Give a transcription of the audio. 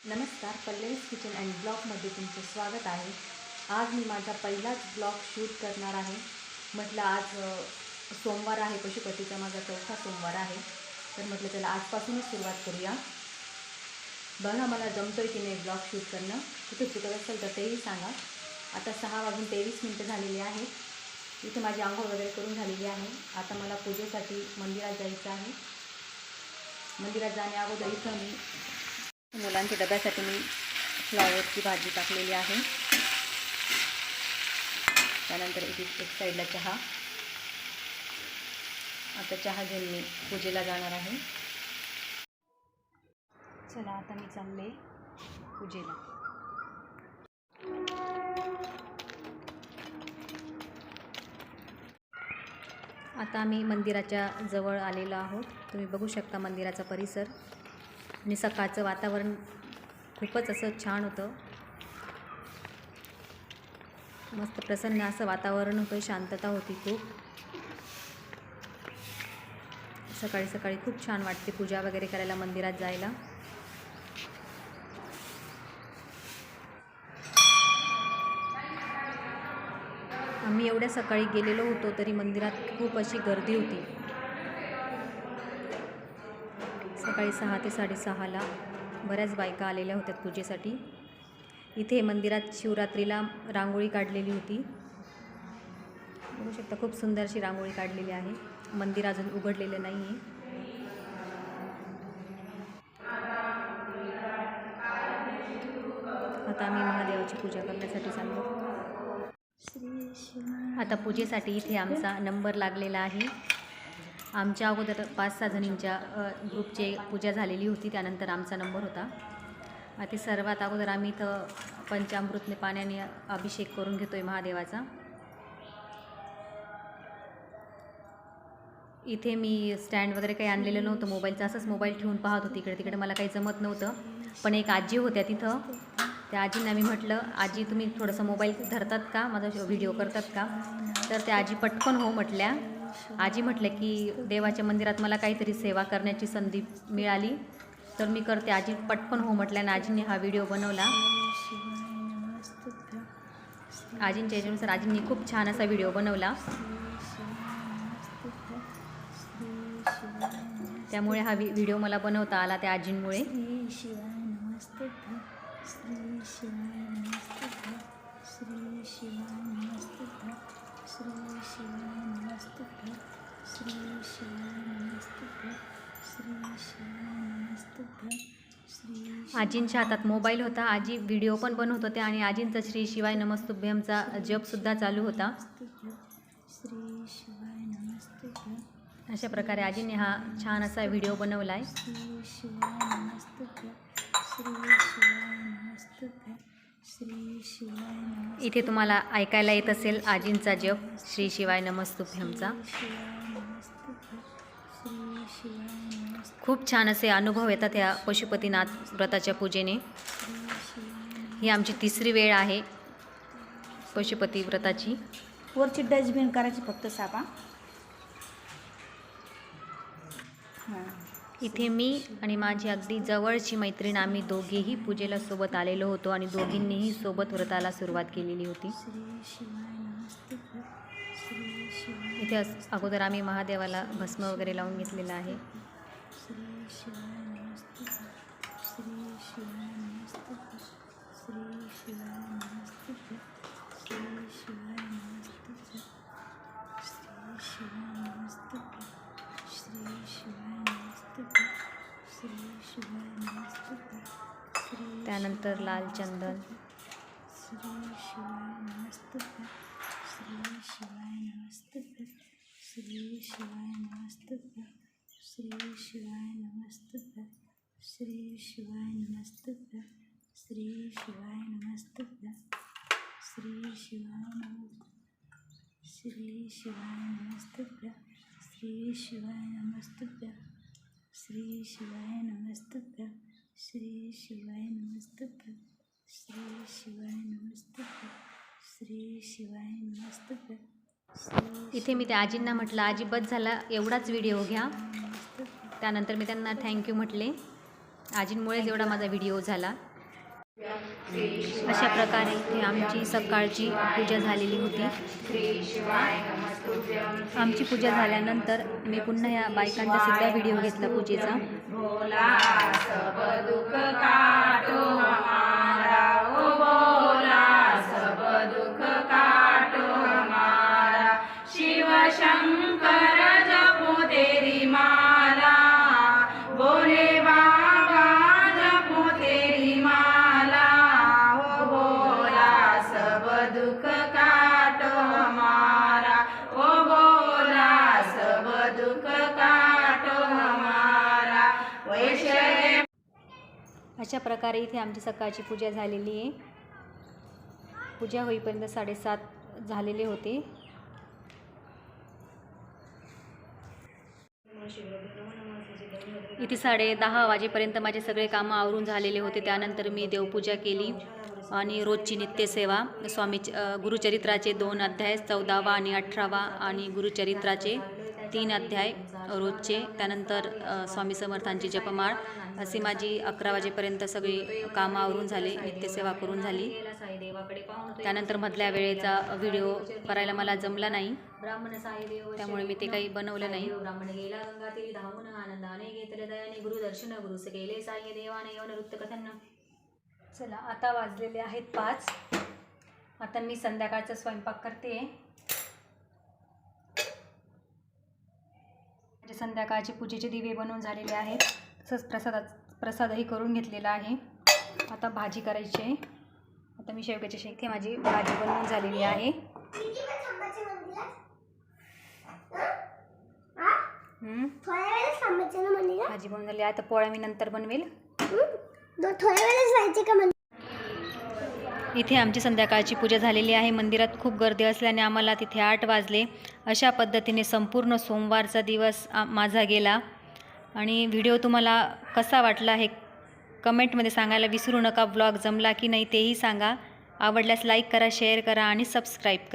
नमस्कार, Pallavi's kitchen and ब्लॉगमध्ये तुमचं स्वागत आहे। आज मी माझा पहिलाच ब्लॉग शूट करणार आहे। म्हटलं आज सोमवार आहे, पशुपतीचा माझा चौथा सोमवार आहे, तर म्हटलं चला आजपासूनच सुरुवात करूया। बघा मला जमतोय की नाही ब्लॉग शूट करणं, कुठे चुकत असेल तर तेही सांगा। आता 6:23 झालेले आहेत। इथे माझी आंघोळ वगैरे करून झालेली आहे। आता मला पूजेसाठी मंदिरात जायचं आहे। मंदिरात जाण्या अगोदर इथं मी मुलांच्या डब्यासाठी मी फ्लॉवरची भाजी टाकलेली आहे। त्यानंतर एक साईडला चहा। आता चहा घेऊन मी पूजेला जाणार आहे। चला आता मी चालले पूजेला। आता आम्ही मंदिराच्या जवळ आलेलो आहोत। तुम्ही बघू शकता मंदिराचा परिसर आणि सकाळचं वातावरण खूपच असं छान होतं। मस्त प्रसन्न असं वातावरण होतं, शांतता होती खूप। सकाळी सकाळी खूप छान वाटते पूजा वगैरे करायला, मंदिरात जायला। आम्ही एवढ्या सकाळी गेलेलो होतो तरी मंदिरात खूप अशी गर्दी होती। सकाळी 6 ते 6:30ला बऱ्याच बायका आलेल्या होत्या पूजेसाठी। इथे मंदिरात शिवरात्रीला रांगोळी काढलेली होती। बघू शकता खूप सुंदरशी रांगोळी काढलेली आहे। मंदिर अजून उघडलेलं नाही आहे। आता आम्ही महादेवाची पूजा करण्यासाठी चाललो। आता पूजेसाठी इथे आमचा नंबर लागलेला आहे। आमच्या अगोदर 5-6 जणींच्या ग्रुपची पूजा झालेली होती, त्यानंतर आमचा नंबर होता। आता सर्वात अगोदर आम्ही इथं पंचामृतने पाण्याने अभिषेक करून घेतोय महादेवाचा। इथे मी स्टँड वगैरे काही आणलेलं नव्हतं मोबाईलचं, असंच मोबाईल ठेवून पाहत होती इकडे तिकडे, मला काही जमत नव्हतं। पण एक आजी होत्या तिथं, त्या आजींना मी म्हटलं, आजी तुम्ही थोडंसं मोबाईल धरतात का, माझा व्हिडिओ करतात का? तर त्या आजी पटकन हो म्हटल्या। आजी म्हटलं की देवाच्या मंदिरात मला काहीतरी सेवा करण्याची संधी मिळाली तर मी करते। आजी पटकन हो म्हटल्या आणि आजींनी हा व्हिडिओ बनवला। आजींच्या याच्यानुसार आजींनी खूप छान असा व्हिडिओ बनवला, त्यामुळे हा व्हिडिओ मला बनवता आला त्या आजींमुळे। आजींच्या हातात मोबाईल होता, आजी व्हिडिओ पण बनवत होत्या आणि आजींचा श्री शिवाय नमस्तुभ्यमचा जपसुद्धा चालू होता। अशा प्रकारे आजींनी हा छान असा व्हिडिओ बनवला आहे। इथे तुम्हाला ऐकायला येत असेल आजींचा जप श्री शिवाय नमस्तुभ्यमचा। खूप छान असे अनुभव येतात या पशुपतीनाथ व्रताच्या पूजेने। ही आमची 3री वेळ आहे पशुपती व्रताची। वरची डस्टबिन करायची फक्त सापा। इथे मी आणि माझी अगदी जवळची मैत्रीण आम्ही दोघेही पूजेला सोबत आलेलो होतो आणि दोघींनीही सोबत व्रताला सुरुवात केलेली होती। इथे अगोदर आम्ही महादेवाला भस्म वगैरे लावून घेतलेला आहे। त्यानंतर लाल चंदन, इथे मी त्या आजींना म्हटलं, आजी बस झाला एवढाच व्हिडिओ घ्या। त्यानंतर मी त्यांना थँक्यू म्हटले, आजींमुळेच एवढा माझा व्हिडिओ झाला। अशा प्रकारे इथे आमची सकाळची पूजा झालेली होती. आमची पूजा झाल्यानंतर मी पुन्हा या बायकांचा सुद्धा व्हिडिओ घेतला पूजेचा. शिवशंकर जपो तेरी माला, बोले बाबा जपो तेरी माला, ओ बोला सब दुख काटो हमारा, ओ बोला सब दुख काटो हमारा. वैष्णव अशा प्रकारे इथे आमची सकाळची पूजा झालेली आहे. पूजा होईपर्यंत 7:30 झालेले होते. इथे 10:30 वाजेपर्यंत माझे सगळे कामं आवरून झालेले होते. त्यानंतर मी देवपूजा केली आणि रोजची नित्यसेवा गुरुचरित्राचे 2 अध्याय 14वा आणि 18वा आणि गुरुचरित्राचे 3 अध्याय रोजचे. त्यानंतर स्वामी समर्थांची जपमाळ अशी माझी 11 वाजेपर्यंत सगळी कामं आवरून झाले, नित्यसेवा करून झाली. त्यानंतर मधल्या वेळेचा व्हिडिओ करायला मला जमला नाही, त्यामुळे मी ते काही बनवलं नाही. ब्राह्मण गेला गंगा तीरी धावून आनंदाने घेतले दयाने गुरुदर्शन गुरुस गेले साई देवाने यवन वृत्त कथन. चला आता वाजलेले आहेत 5. आता मी संध्याकाळचा स्वयंपाक करते. संध्याकाळचे पूजेचे दिवे बनवून झालेले आहेत. तसंच प्रसादही करून घेतलेला आहे. आता भाजी करायची आहे. आता मी शेवग्याची शेंग माझी भाजी बनवून झालेली आहे. भाजी बनवून झाली. आता पोळ्या मी नंतर बनवेल. इथे आमची संध्याकाळची पूजा झालेली आहे. मंदिरात खूप गर्दी असल्याने आम्हाला तिथे 8 वाजले. अशा पद्धतीने संपूर्ण सोमवारचा दिवस माझा गेला. आणि व्हिडिओ तुम्हाला कसा वाटला हे कमेंटमध्ये सांगायला विसरू नका. ब्लॉग जमला की नाही तेही सांगा. आवडल्यास लाईक करा, शेअर करा आणि सबस्क्राईब करा.